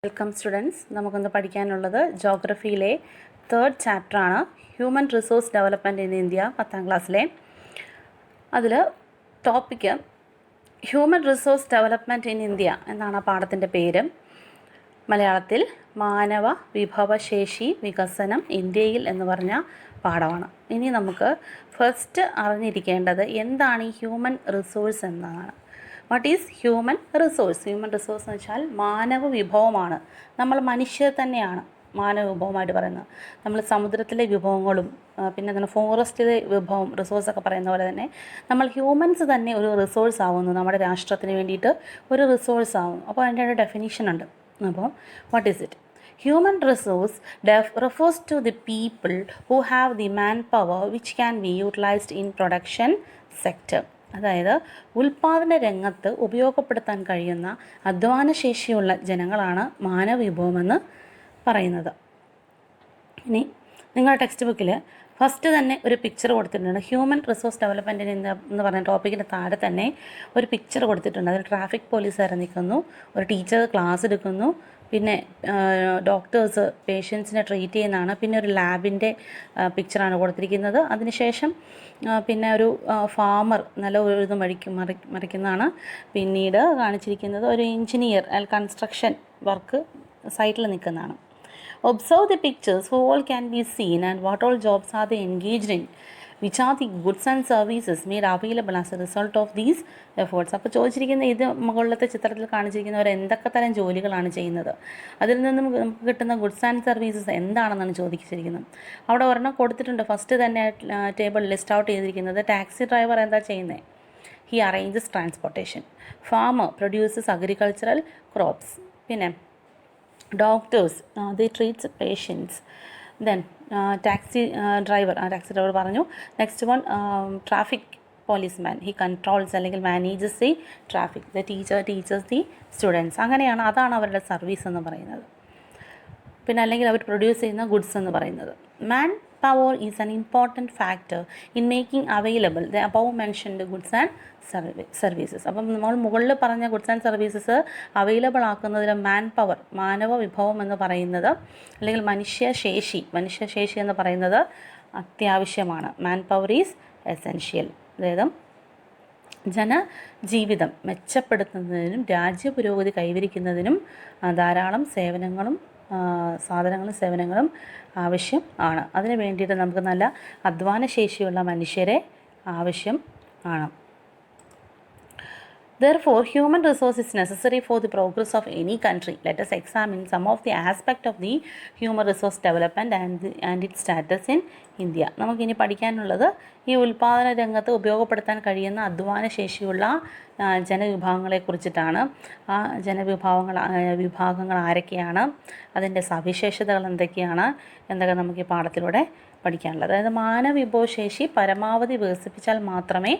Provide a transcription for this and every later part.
Welcome students. നമുക്കൊന്ന് പഠിക്കാനുള്ളത് ജോഗ്രഫിയിലെ തേർഡ് ചാപ്റ്ററാണ് human resource development in India, 10ാം ക്ലാസ്സിലെ. അതിൽ topic human resource development in India എന്നാണ് ആ പാഠത്തിൻ്റെ പേര്. മലയാളത്തിൽ മാനവ വിഭവശേഷി വികസനം ഇന്ത്യയിൽ എന്ന് പറഞ്ഞ പാഠമാണ്. ഇനി നമുക്ക് ഫസ്റ്റ് അറിഞ്ഞിരിക്കേണ്ടത് എന്താണ് ഈ ഹ്യൂമൻ റിസോഴ്സ് എന്നതാണ്. What is human resource? Human resource എന്ന് വെച്ചാൽ മാനവ വിഭവമാണ്. നമ്മൾ മനുഷ്യർ തന്നെയാണ് മാനവ വിഭവമായിട്ട് പറയുന്നത്. നമ്മൾ സമുദ്രത്തിലെ വിഭവങ്ങളും പിന്നെ എന്താണ് ഫോറസ്റ്റിലെ വിഭവം റിസോഴ്സൊക്കെ പറയുന്ന പോലെ തന്നെ നമ്മൾ ഹ്യൂമൻസ് തന്നെ ഒരു റിസോഴ്സ് ആവുന്നു. നമ്മുടെ രാഷ്ട്രത്തിന് വേണ്ടിയിട്ട് ഒരു റിസോഴ്സ് ആവുന്നു. അപ്പോൾ അതിൻ്റെ ഒരു ഡെഫിനിഷൻ ഉണ്ട്. അപ്പോൾ what is it? Human resource refers to the people who have the manpower which can be utilized in production sector. അതായത് ഉൽപ്പാദന രംഗത്ത് ഉപയോഗപ്പെടുത്താൻ കഴിയുന്ന അധ്വാനശേഷിയുള്ള ജനങ്ങളാണ് മാനവ വിഭവമെന്ന് പറയുന്നത്. ഇനി നിങ്ങളുടെ ടെക്സ്റ്റ് ബുക്കിൽ ഫസ്റ്റ് തന്നെ ഒരു പിക്ചർ കൊടുത്തിട്ടുണ്ട്. ഹ്യൂമൻ റിസോഴ്സ് ഡെവലപ്മെൻറ്റിന് എന്ന് പറഞ്ഞ ടോപ്പിക്കിൻ്റെ താഴെ തന്നെ ഒരു പിക്ചർ കൊടുത്തിട്ടുണ്ട്. അതിൽ ട്രാഫിക് പോലീസുകാർ നിൽക്കുന്നു, ഒരു ടീച്ചർ ക്ലാസ് എടുക്കുന്നു, പിന്നെ ഡോക്ടേഴ്സ് പേഷ്യൻസിനെ ട്രീറ്റ് ചെയ്യുന്നതാണ്, പിന്നെ ഒരു ലാബിൻ്റെ പിക്ചറാണ് കൊടുത്തിരിക്കുന്നത്. അതിനുശേഷം പിന്നെ ഒരു ഫാമർ നില ഉഴുത് മറിക്കുന്നതാണ്. പിന്നീട് കാണിച്ചിരിക്കുന്നത് ഒരു എഞ്ചിനീയർ കൺസ്ട്രക്ഷൻ വർക്ക് സൈറ്റിൽ നിൽക്കുന്നതാണ്. Observe the pictures, who all can be seen and what all jobs are they engaged in, which are the goods and services made available as a result of these efforts. അപ്പോൾ ചോദിച്ചിരിക്കുന്ന ഇത് മുകളിലത്തെ ചിത്രത്തിൽ കാണിച്ചിരിക്കുന്നവർ എന്തൊക്കെ തരം ജോലികളാണ് ചെയ്യുന്നത്, അതിൽ നിന്നും നമുക്ക് കിട്ടുന്ന ഗുഡ്സ് ആൻഡ് സർവീസസ് എന്താണെന്നാണ് ചോദിച്ചിരിക്കുന്നത്. അവിടെ ഒരെണ്ണം കൊടുത്തിട്ടുണ്ട്. ഫസ്റ്റ് തന്നെ ടേബിൾ ലിസ്റ്റ് ഔട്ട് ചെയ്തിരിക്കുന്നത് ടാക്സി ഡ്രൈവർ എന്താ ചെയ്യുന്നത്? He arranges transportation. Farmer produces agricultural crops. പിന്നെ doctors they treats patients. then taxi driver പറഞ്ഞു. Next one traffic policeman, he controls അല്ലെങ്കിൽ manages the traffic. The teacher teachers the students. അങ്ങനെയാണ്, അതാണ് അവരുടെ service എന്ന് പറയുന്നത്. പിന്നെ അല്ലെങ്കിൽ അവർ പ്രൊഡ്യൂസ് ചെയ്യുന്ന ഗുഡ്സ് എന്ന് പറയുന്നത്. Man power is an important factor in making available the above mentioned goods and services. അപ്പം നമ്മൾ മുകളിൽ പറഞ്ഞ ഗുഡ്സ് ആൻഡ് സർവീസസ് അവൈലബിൾ ആക്കുന്നതിൽ മാൻ പവർ, മാനവ വിഭവം എന്ന് പറയുന്നത്, അല്ലെങ്കിൽ മനുഷ്യശേഷി എന്ന് പറയുന്നത് അത്യാവശ്യമാണ്. Man power is essential. അതായത് ജനജീവിതം മെച്ചപ്പെടുത്തുന്നതിനും രാജ്യപുരോഗതി കൈവരിക്കുന്നതിനും ധാരാളം സാധനങ്ങളും സേവനങ്ങളും ആവശ്യം ആണ്. അതിന് വേണ്ടിയിട്ട് നമുക്ക് നല്ല അധ്വാനശേഷിയുള്ള മനുഷ്യരെ ആവശ്യം ആണ്. Therefore, human resource is necessary for the progress of any country. Let us examine some of the aspect of the human resource development and its status in India. നമുക്കിനി പഠിക്കാനുള്ളത് ഈ ഉൽപ്പാദന രംഗത്ത് ഉപയോഗപ്പെടുത്താൻ കഴിയുന്ന അധ്വാനശേഷിയുള്ള ജനവിഭാഗങ്ങളെക്കുറിച്ചിട്ടാണ്. ആ വിഭാഗങ്ങൾ ആരൊക്കെയാണ്, അതിൻ്റെ സവിശേഷതകൾ എന്തൊക്കെയാണ് എന്നൊക്കെ നമുക്ക് ഈ പാഠത്തിലൂടെ പഠിക്കാനുള്ളത്. അതായത് മാനവ വിഭവശേഷി പരമാവധി വികസിപ്പിച്ചാൽ മാത്രമേ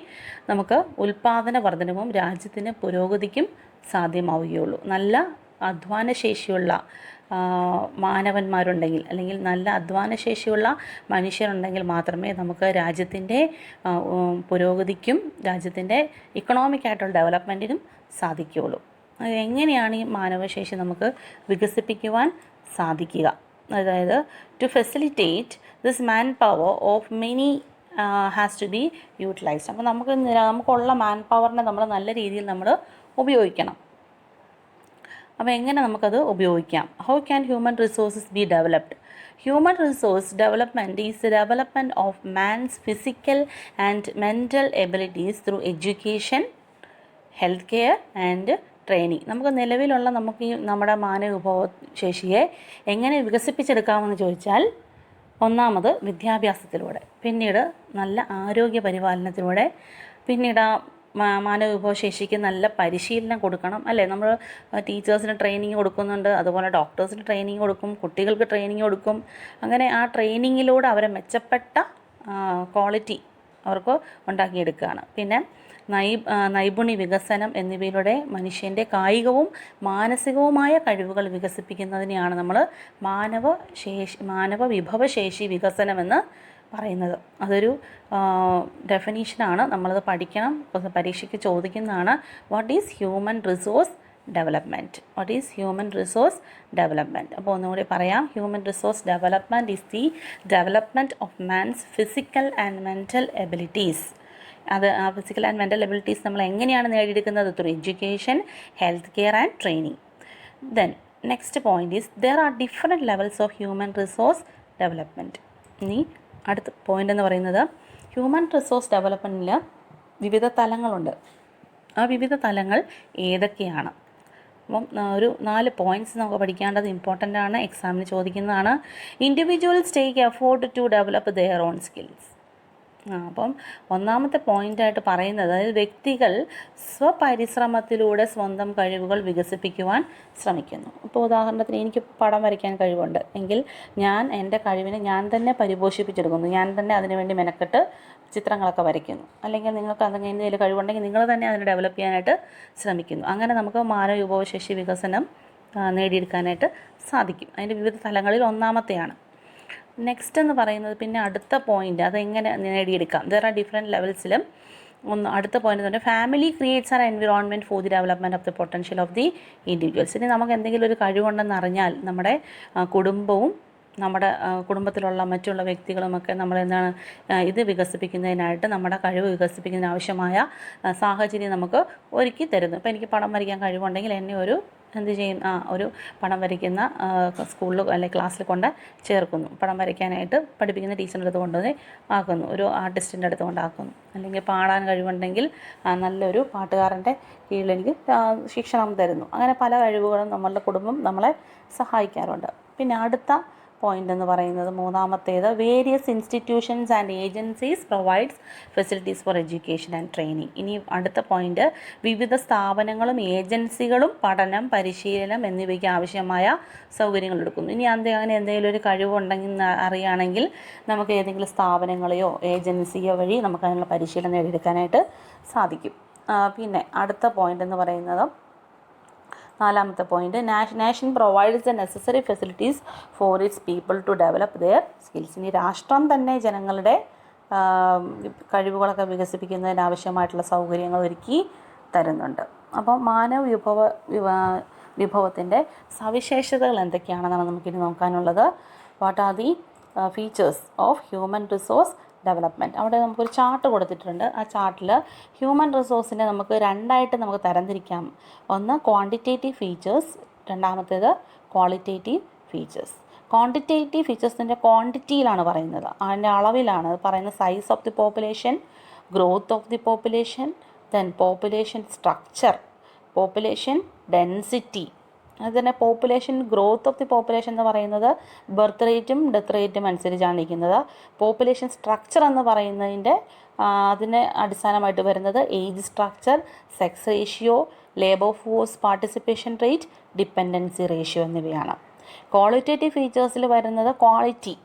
നമുക്ക് ഉൽപ്പാദന വർധനവും രാജ്യത്തിന് പുരോഗതിക്കും സാധ്യമാവുകയുള്ളൂ. നല്ല അധ്വാനശേഷിയുള്ള മാനവന്മാരുണ്ടെങ്കിൽ, അല്ലെങ്കിൽ നല്ല അധ്വാനശേഷിയുള്ള മനുഷ്യരുണ്ടെങ്കിൽ മാത്രമേ നമുക്ക് രാജ്യത്തിൻ്റെ പുരോഗതിക്കും രാജ്യത്തിൻ്റെ ഇക്കണോമിക്കായിട്ടുള്ള ഡെവലപ്മെൻറ്റിനും സാധിക്കുകയുള്ളൂ. എങ്ങനെയാണ് ഈ മാനവശേഷി നമുക്ക് വികസിപ്പിക്കുവാൻ സാധിക്കുക? അതായത് to facilitate this manpower of many has to be utilised. അപ്പോൾ നമുക്കുള്ള മാൻ പവറിനെ നമ്മൾ നല്ല രീതിയിൽ നമ്മൾ ഉപയോഗിക്കണം. അപ്പോൾ എങ്ങനെ നമുക്കത് ഉപയോഗിക്കാം? How can human resources be developed? Human resource development is the development of man's physical and mental abilities through education, health care and training. നമുക്ക് നിലവിലുള്ള നമ്മുടെ മാനവ വിഭവശേഷിയെ എങ്ങനെ വികസിപ്പിച്ചെടുക്കാമെന്ന് ചോദിച്ചാൽ, ഒന്നാമത് വിദ്യാഭ്യാസത്തിലൂടെ, പിന്നീട് നല്ല ആരോഗ്യ പരിപാലനത്തിലൂടെ, പിന്നീട് മാനവ വിഭവശേഷിക്ക് നല്ല പരിശീലനം കൊടുക്കണം, അല്ലേ? നമ്മൾ ടീച്ചേഴ്സിന് ട്രെയിനിങ് കൊടുക്കുന്നുണ്ട്, അതുപോലെ ഡോക്ടേഴ്സിന് ട്രെയിനിങ് കൊടുക്കും, കുട്ടികൾക്ക് ട്രെയിനിങ് കൊടുക്കും. അങ്ങനെ ആ ട്രെയിനിങ്ങിലൂടെ അവരെ മെച്ചപ്പെട്ട ക്വാളിറ്റി അവർക്ക് ഉണ്ടാക്കിയെടുക്കുകയാണ്. പിന്നെ നൈപുണ്യ വികസനം എന്നിവയിലൂടെ മനുഷ്യൻ്റെ കായികവും മാനസികവുമായ കഴിവുകൾ വികസിപ്പിക്കുന്നതിനെയാണ് നമ്മൾ മാനവ വിഭവശേഷി വികസനമെന്ന് പറയുന്നത്. അതൊരു ഡെഫിനീഷനാണ്, നമ്മളത് പഠിക്കണം, പരീക്ഷയ്ക്ക് ചോദിക്കുന്നതാണ്. What is human resource development. What is human resource development? അപ്പോൾ ഒന്നുകൂടി പറയാം. Human resource development is the development of man's physical and mental abilities. അത് ആ ഫിസിക്കൽ ആൻഡ് മെൻ്റൽ എബിലിറ്റീസ് നമ്മൾ എങ്ങനെയാണ് നേടിയെടുക്കുന്നത്? Through education, health care and training. Then next point is there are different levels of human resource development. ഇനി അടുത്ത point എന്ന് പറയുന്നത് human resource ഡെവലപ്മെൻറ്റിൽ വിവിധ തലങ്ങളുണ്ട്. ആ വിവിധ തലങ്ങൾ ഏതൊക്കെയാണ്? അപ്പം ഒരു 4 പോയിൻറ്റ്സ് നമുക്ക് പഠിക്കേണ്ടത് ഇമ്പോർട്ടൻ്റ് ആണ്, എക്സാമിന് ചോദിക്കുന്നതാണ്. Individuals take effort to develop their own skills. അപ്പം ഒന്നാമത്തെ പോയിൻ്റായിട്ട് പറയുന്നത്, അതായത് വ്യക്തികൾ സ്വപരിശ്രമത്തിലൂടെ സ്വന്തം കഴിവുകൾ വികസിപ്പിക്കുവാൻ ശ്രമിക്കുന്നു. ഇപ്പോൾ ഉദാഹരണത്തിന് എനിക്ക് പടം വരയ്ക്കാൻ കഴിവുണ്ട് എങ്കിൽ ഞാൻ എൻ്റെ കഴിവിനെ ഞാൻ തന്നെ പരിപോഷിപ്പിച്ചെടുക്കുന്നു, ഞാൻ തന്നെ അതിനുവേണ്ടി മെനക്കെട്ട് ചിത്രങ്ങളൊക്കെ വരയ്ക്കുന്നു. അല്ലെങ്കിൽ നിങ്ങൾക്ക് എന്തെങ്കിലും കഴിവുണ്ടെങ്കിൽ നിങ്ങൾ തന്നെ അതിനെ ഡെവലപ്പ് ചെയ്യാനായിട്ട് ശ്രമിക്കുന്നു. അങ്ങനെ നമുക്ക് മാനവ വിഭവശേഷി വികസനം നേടിയെടുക്കാനായിട്ട് സാധിക്കും. അതിൻ്റെ വിവിധ തലങ്ങളിൽ ഒന്നാമത്തെയാണ്. നെക്സ്റ്റ് എന്ന് പറയുന്നത് പിന്നെ അടുത്ത പോയിൻ്റ്, അതെങ്ങനെ നേടിയെടുക്കാം? ദർ ആർ ഡിഫറെൻറ്റ് ലെവൽസിലും അടുത്ത പോയിന്റ് തന്നെ family creates an environment for the development of the potential of the individuals. ഇനി നമുക്ക് എന്തെങ്കിലും ഒരു കഴിവുണ്ടെന്ന് അറിഞ്ഞാൽ നമ്മുടെ കുടുംബവും നമ്മുടെ കുടുംബത്തിലുള്ള മറ്റുള്ള വ്യക്തികളുമൊക്കെ നമ്മളെന്താണ് ഇത് വികസിപ്പിക്കുന്നതിനായിട്ട്, നമ്മുടെ കഴിവ് വികസിപ്പിക്കുന്നതിന് ആവശ്യമായ സാഹചര്യം നമുക്ക് ഒരുക്കി തരുന്നു. ഇപ്പോൾ എനിക്ക് പടം വരയ്ക്കാൻ കഴിവുണ്ടെങ്കിൽ എന്നെ എന്ത് ചെയ്യും? ഒരു പടം വരയ്ക്കുന്ന സ്കൂളിൽ അല്ലെങ്കിൽ ക്ലാസ്സിൽ കൊണ്ട് ചേർക്കുന്നു. പടം വരയ്ക്കാനായിട്ട് പഠിപ്പിക്കുന്ന ടീച്ചറിൻ്റെ അടുത്ത് കൊണ്ടുപോയി ആക്കുന്നു, ഒരു ആർട്ടിസ്റ്റിൻ്റെ അടുത്ത് കൊണ്ടാക്കുന്നു. അല്ലെങ്കിൽ പാടാൻ കഴിവുണ്ടെങ്കിൽ നല്ലൊരു പാട്ടുകാരൻ്റെ കീഴിൽ എനിക്ക് ശിക്ഷണം തരുന്നു. അങ്ങനെ പല കഴിവുകളും നമ്മളുടെ കുടുംബം നമ്മളെ സഹായിക്കാറുണ്ട്. പിന്നെ അടുത്ത പോയിൻ്റ് എന്ന് പറയുന്നത് മൂന്നാമത്തേത്, various institutions and agencies provides facilities for education and training. ഇനി അടുത്ത പോയിൻ്റ്, വിവിധ സ്ഥാപനങ്ങളും ഏജൻസികളും പഠനം, പരിശീലനം എന്നിവയ്ക്ക് ആവശ്യമായ സൗകര്യങ്ങൾ എടുക്കുന്നു. ഇനി അങ്ങനെ എന്തെങ്കിലും ഒരു കഴിവുണ്ടെങ്കിൽ അറിയുകയാണെങ്കിൽ നമുക്ക് ഏതെങ്കിലും സ്ഥാപനങ്ങളെയോ ഏജൻസിയോ വഴി നമുക്ക് അതിനുള്ള പരിശീലനം നേടിയെടുക്കാനായിട്ട് സാധിക്കും. പിന്നെ അടുത്ത പോയിൻ്റ് എന്ന് പറയുന്നത് നാലാമത്തെ point, nation provides the necessary facilities for its people to develop their skills. ഇനി രാഷ്ട്രം തന്നെ ജനങ്ങളുടെ കഴിവുകളൊക്കെ വികസിപ്പിക്കുന്നതിന് ആവശ്യമായിട്ടുള്ള സൗകര്യങ്ങൾ ഒരുക്കി തരുന്നുണ്ട്. അപ്പോൾ മാനവ വിഭവത്തിൻ്റെ സവിശേഷതകൾ എന്തൊക്കെയാണെന്നാണ് നമുക്കിനി നോക്കാനുള്ളത്. What are the features of human resource development. അവിടെ നമുക്കൊരു ചാർട്ട് കൊടുത്തിട്ടുണ്ട്. ആ ചാർട്ടിൽ ഹ്യൂമൻ റിസോഴ്സിനെ നമുക്ക് രണ്ടായിട്ട് നമുക്ക് തരംതിരിക്കാം. ഒന്ന് ക്വാണ്ടിറ്റേറ്റീവ് ഫീച്ചേഴ്സ്, രണ്ടാമത്തേത് ക്വാളിറ്റേറ്റീവ് ഫീച്ചേഴ്സ്. ക്വാണ്ടിറ്റേറ്റീവ് ഫീച്ചേഴ്സിൻ്റെ ക്വാണ്ടിറ്റിയിലാണ് പറയുന്നത്, അതിൻ്റെ അളവിലാണ് പറയുന്നത്. Size of the population, growth of the population, then population structure, population density. അതുതന്നെ population growth of the population എന്ന് പറയുന്നത് ബർത്ത് റേറ്റും ഡെത്ത് റേറ്റും അനുസരിച്ചാണ് ഇരിക്കുന്നത്. പോപ്പുലേഷൻ സ്ട്രക്ചർ എന്ന് പറയുന്നതിൻ്റെ അതിന് അടിസ്ഥാനമായിട്ട് വരുന്നത് age structure, sex ratio, labour force participation rate, dependency ratio എന്നിവയാണ്. ക്വാളിറ്റേറ്റീവ് ഫീച്ചേഴ്സിൽ വരുന്നത് ക്വാളിറ്റി,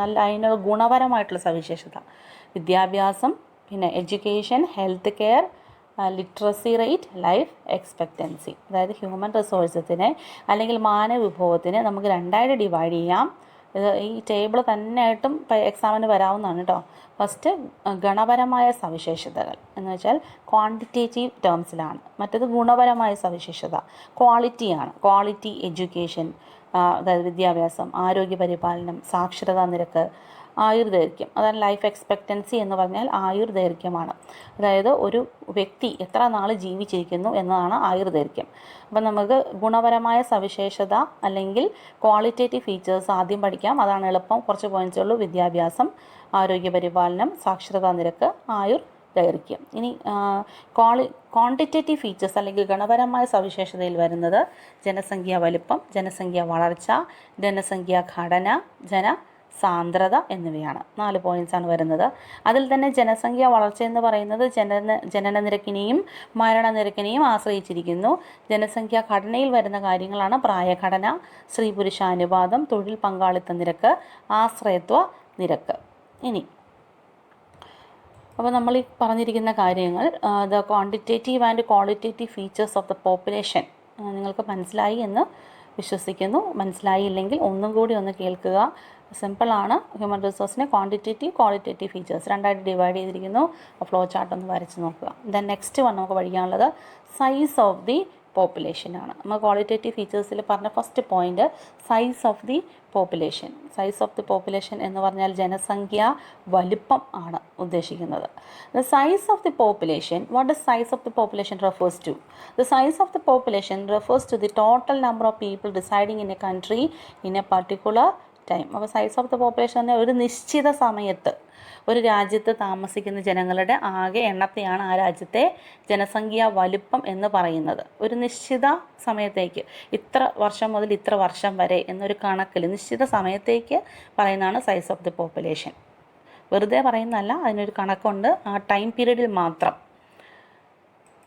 നല്ല അതിനുള്ള ഗുണപരമായിട്ടുള്ള സവിശേഷത, വിദ്യാഭ്യാസം, പിന്നെ education, health care, literacy rate, life expectancy. അതായത് ഹ്യൂമൻ റിസോഴ്സസിനെ അല്ലെങ്കിൽ മാനവ വിഭവത്തിനെ നമുക്ക് രണ്ടായിട്ട് ഡിവൈഡ് ചെയ്യാം. ഇത് ഈ ടേബിൾ തന്നെയായിട്ടും എക്സാമിന് വരാവുന്നതാണ് കേട്ടോ. ഫസ്റ്റ് ഗുണപരമായ സവിശേഷതകൾ എന്ന് വെച്ചാൽ ക്വാണ്ടിറ്റേറ്റീവ് ടേംസിലാണ്. മറ്റേത് ഗുണപരമായ സവിശേഷത ക്വാളിറ്റിയാണ്. ക്വാളിറ്റി എഡ്യൂക്കേഷൻ, അതായത് വിദ്യാഭ്യാസം, ആരോഗ്യ പരിപാലനം, സാക്ഷരതാ നിരക്ക്, ആയുർദൈർഘ്യം. അതായത് ലൈഫ് എക്സ്പെക്റ്റൻസി എന്ന് പറഞ്ഞാൽ ആയുർദൈർഘ്യമാണ്. അതായത് ഒരു വ്യക്തി എത്ര നാൾ ജീവിച്ചിരിക്കുന്നു എന്നതാണ് ആയുർദൈർഘ്യം. അപ്പം നമുക്ക് ഗുണപരമായ സവിശേഷത അല്ലെങ്കിൽ ക്വാളിറ്റേറ്റീവ് ഫീച്ചേഴ്സ് ആദ്യം പഠിക്കാം. അതാണ് എളുപ്പം, കുറച്ച് പോയിൻറ്റ്സേ ഉള്ളൂ. വിദ്യാഭ്യാസം, ആരോഗ്യ പരിപാലനം, സാക്ഷരതാ നിരക്ക്, ആയുർദൈർഘ്യം. ഇനി ക്വാണ്ടിറ്റേറ്റീവ് ഫീച്ചേഴ്സ് അല്ലെങ്കിൽ ഗുണപരമായ സവിശേഷതയിൽ വരുന്നത് ജനസംഖ്യാ വലിപ്പം, ജനസംഖ്യാ വളർച്ച, ജനസംഖ്യാ ഘടന, സാന്ദ്രത എന്നിവയാണ്. 4 പോയിൻറ്റ്സാണ് വരുന്നത്. അതിൽ തന്നെ ജനസംഖ്യാ വളർച്ച എന്ന് പറയുന്നത് ജനനനിരക്കിനെയും മരണനിരക്കിനെയും ആശ്രയിച്ചിരിക്കുന്നു. ജനസംഖ്യാ ഘടനയിൽ വരുന്ന കാര്യങ്ങളാണ് പ്രായഘടന, സ്ത്രീ പുരുഷ അനുപാതം, തൊഴിൽ പങ്കാളിത്ത നിരക്ക്, ആശ്രയത്വ നിരക്ക്. ഇനി അപ്പോൾ നമ്മൾ ഈ പറഞ്ഞിരിക്കുന്ന കാര്യങ്ങൾ the quantitative and qualitative features of the population നിങ്ങൾക്ക് മനസ്സിലായി എന്ന് വിശ്വസിക്കുന്നു. മനസ്സിലായില്ലെങ്കിൽ ഒന്നും കൂടി ഒന്ന് കേൾക്കുക. സിമ്പിളാണ്. ഹ്യൂമൻ റിസോഴ്സിനെ ക്വാണ്ടിറ്റേറ്റീവ് ക്വാളിറ്റേറ്റീവ് ഫീച്ചേഴ്സ് രണ്ടായിട്ട് ഡിവൈഡ് ചെയ്തിരിക്കുന്നു. ഫ്ലോ ചാർട്ട് ഒന്ന് വരച്ച് നോക്കുക. ദെൻ നെക്സ്റ്റ് നമുക്ക് പഠിക്കാനുള്ളത് സൈസ് ഓഫ് ദി പോപ്പുലേഷനാണ്. നമ്മൾ ക്വാളിറ്റേറ്റീവ് ഫീച്ചേഴ്സിൽ പറഞ്ഞ first point size of the population. Size of the population എന്ന് പറഞ്ഞാൽ ജനസംഖ്യ വലുപ്പം ആണ് ഉദ്ദേശിക്കുന്നത്. The size of the population, what the size of the population refers to? The size of the population refers to the total number of people residing in a country in a particular time. അപ്പോൾ size of the population എന്ന് പറഞ്ഞാൽ ഒരു നിശ്ചിത സമയത്ത് ഒരു രാജ്യത്ത് താമസിക്കുന്ന ജനങ്ങളുടെ ആകെ എണ്ണത്തെയാണ് ആ രാജ്യത്തെ ജനസംഖ്യാ വലുപ്പം എന്ന് പറയുന്നത്. ഒരു നിശ്ചിത സമയത്തേക്ക് ഇത്ര വർഷം മുതൽ ഇത്ര വർഷം വരെ എന്നൊരു കണക്കിൽ നിശ്ചിത സമയത്തേക്ക് പറയുന്നതാണ് സൈസ് ഓഫ് ദി പോപ്പുലേഷൻ. വെറുതെ പറയുന്നതല്ല, അതിനൊരു കണക്കുണ്ട്, ആ ടൈം പീരീഡിൽ മാത്രം.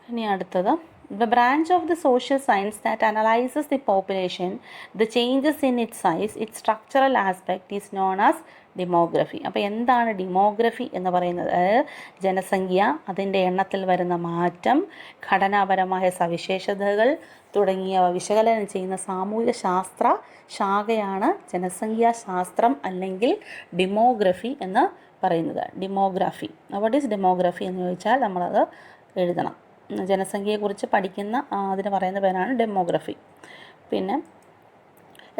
ഇനി അടുത്തത്, the branch of the social science that analyzes the population, the changes in its size, its structural aspect is known as demography. അപ്പോൾ എന്താണ് ഡിമോഗ്രഫി എന്ന് പറയുന്നത്? ജനസംഖ്യ, അതിൻ്റെ എണ്ണത്തിൽ വരുന്ന മാറ്റം, ഘടനാപരമായ സവിശേഷതകൾ തുടങ്ങിയവ വിശകലനം ചെയ്യുന്ന സാമൂഹിക ശാസ്ത്ര ശാഖയാണ് ജനസംഖ്യാശാസ്ത്രം അല്ലെങ്കിൽ ഡെമോഗ്രഫി എന്ന് പറയുന്നത്. ഡെമോഗ്രഫി, വാട്ട് ഈസ് ഡെമോഗ്രഫി എന്ന് ചോദിച്ചാൽ നമ്മളത് എഴുതണം. ജനസംഖ്യയെക്കുറിച്ച് പഠിക്കുന്ന അതിന് പറയുന്ന പേരാണ് ഡെമോഗ്രഫി. പിന്നെ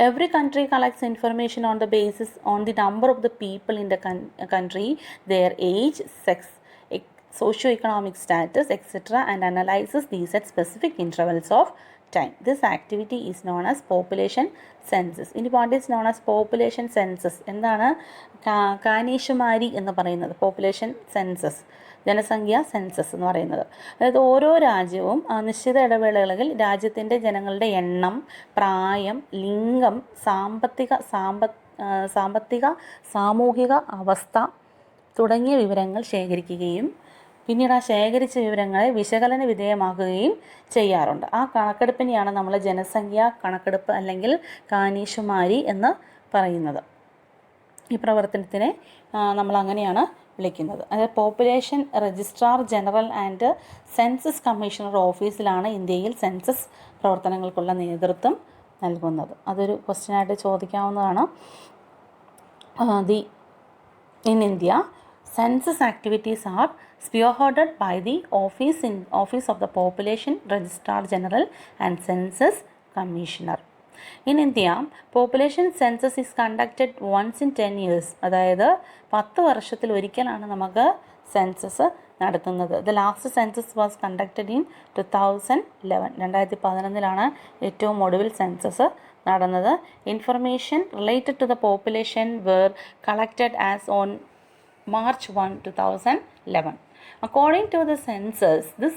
every country collects information on the basis on the number of the people in the country, their age, sex, socio-economic status, etc. and analyzes these at specific intervals of time. This activity is known as population census. ഇനി what is known as population census? എന്താണ് കാനേഷുമാരി എന്ന് പറയുന്നത്? Population census, ജനസംഖ്യ census എന്ന് പറയുന്നത്. അതായത് ഓരോ രാജ്യവും നിശ്ചിത ഇടവേളകളിൽ രാജ്യത്തിൻ്റെ ജനങ്ങളുടെ എണ്ണം, പ്രായം, ലിംഗം, സാമ്പത്തിക സാമൂഹിക അവസ്ഥ തുടങ്ങിയ വിവരങ്ങൾ ശേഖരിക്കുകയും പിന്നീട് ആ ശേഖരിച്ച വിവരങ്ങളെ വിശകലന വിധേയമാക്കുകയും ചെയ്യാറുണ്ട്. ആ കണക്കെടുപ്പിനെയാണ് നമ്മൾ ജനസംഖ്യാ കണക്കെടുപ്പ് അല്ലെങ്കിൽ കാനേഷുമാരി എന്ന് പറയുന്നത്. ഈ പ്രവർത്തനത്തിനെ നമ്മൾ അങ്ങനെയാണ് വിളിക്കുന്നത്. അതായത് population registrar general and census commissioner ഓഫീസിലാണ് ഇന്ത്യയിൽ സെൻസസ് പ്രവർത്തനങ്ങൾക്കുള്ള നേതൃത്വം നൽകുന്നത്. അതൊരു ക്വസ്റ്റ്യനായിട്ട് ചോദിക്കാവുന്നതാണ്. In India, census activities are spearheaded by the Office of the Population Registrar General and Census Commissioner. In India, population census is conducted once in 10 years. അതായത് 10 വർഷത്തിൽ ഒരിക്കലാണ് നമുക്ക് census നടത്തുന്നത്. The last census was conducted in 2011. 2011 ഏറ്റവും ഒടുവിൽ census നടന്നത്. Information related to the population were collected as on March 1, 2011. According to this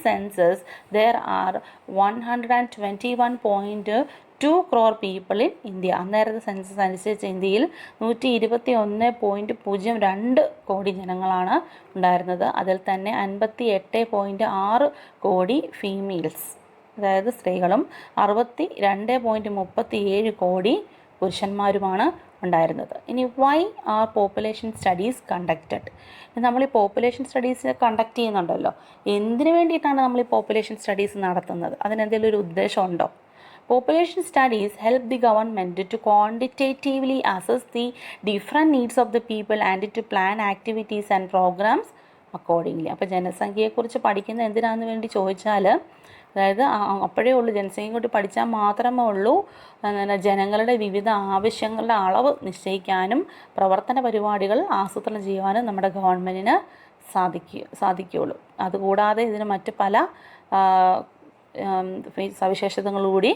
census, there are 121.2 crore people in India. അന്നേരത്തെ census അനുസരിച്ച് ഇന്ത്യയിൽ 121.02 കോടി ജനങ്ങളാണ് ഉണ്ടായിരുന്നത്. അതിൽ തന്നെ 58.6 കോടി ഫീമെയിൽസ്, അതായത് സ്ത്രീകളും 62.37 കോടി പുരുഷന്മാരുമാണ് ഉണ്ടായിരുന്നത്. ഇനി why are population studies conducted? നമ്മൾ ഈ പോപ്പുലേഷൻ സ്റ്റഡീസ് കണ്ടക്ട് ചെയ്യുന്നുണ്ടല്ലോ, എന്തിനു വേണ്ടിയിട്ടാണ് നമ്മൾ ഈ പോപ്പുലേഷൻ സ്റ്റഡീസ് നടത്തുന്നത്? അതിനെന്തെങ്കിലും ഒരു ഉദ്ദേശമുണ്ടോ? Population studies help the government to quantitatively assess the different needs of the people and to plan activities and programs accordingly. അപ്പോൾ ജനസംഖ്യയെക്കുറിച്ച് പഠിക്കുന്ന എന്തിനാണെന്ന് വേണ്ടി ചോദിച്ചാൽ, അതായത് അപ്പോഴേ ഉള്ളൂ, ജനസംഖ്യയെ കൊണ്ട് പഠിച്ചാൽ മാത്രമേ ഉള്ളൂ ജനങ്ങളുടെ വിവിധ ആവശ്യങ്ങളുടെ അളവ് നിശ്ചയിക്കാനും പ്രവർത്തന പരിപാടികൾ ആസൂത്രണം ചെയ്യുവാനും നമ്മുടെ ഗവൺമെൻറ്റിന് സാധിക്കുകയുള്ളൂ. അതുകൂടാതെ ഇതിന് മറ്റ് പല സവിശേഷതകളൂടി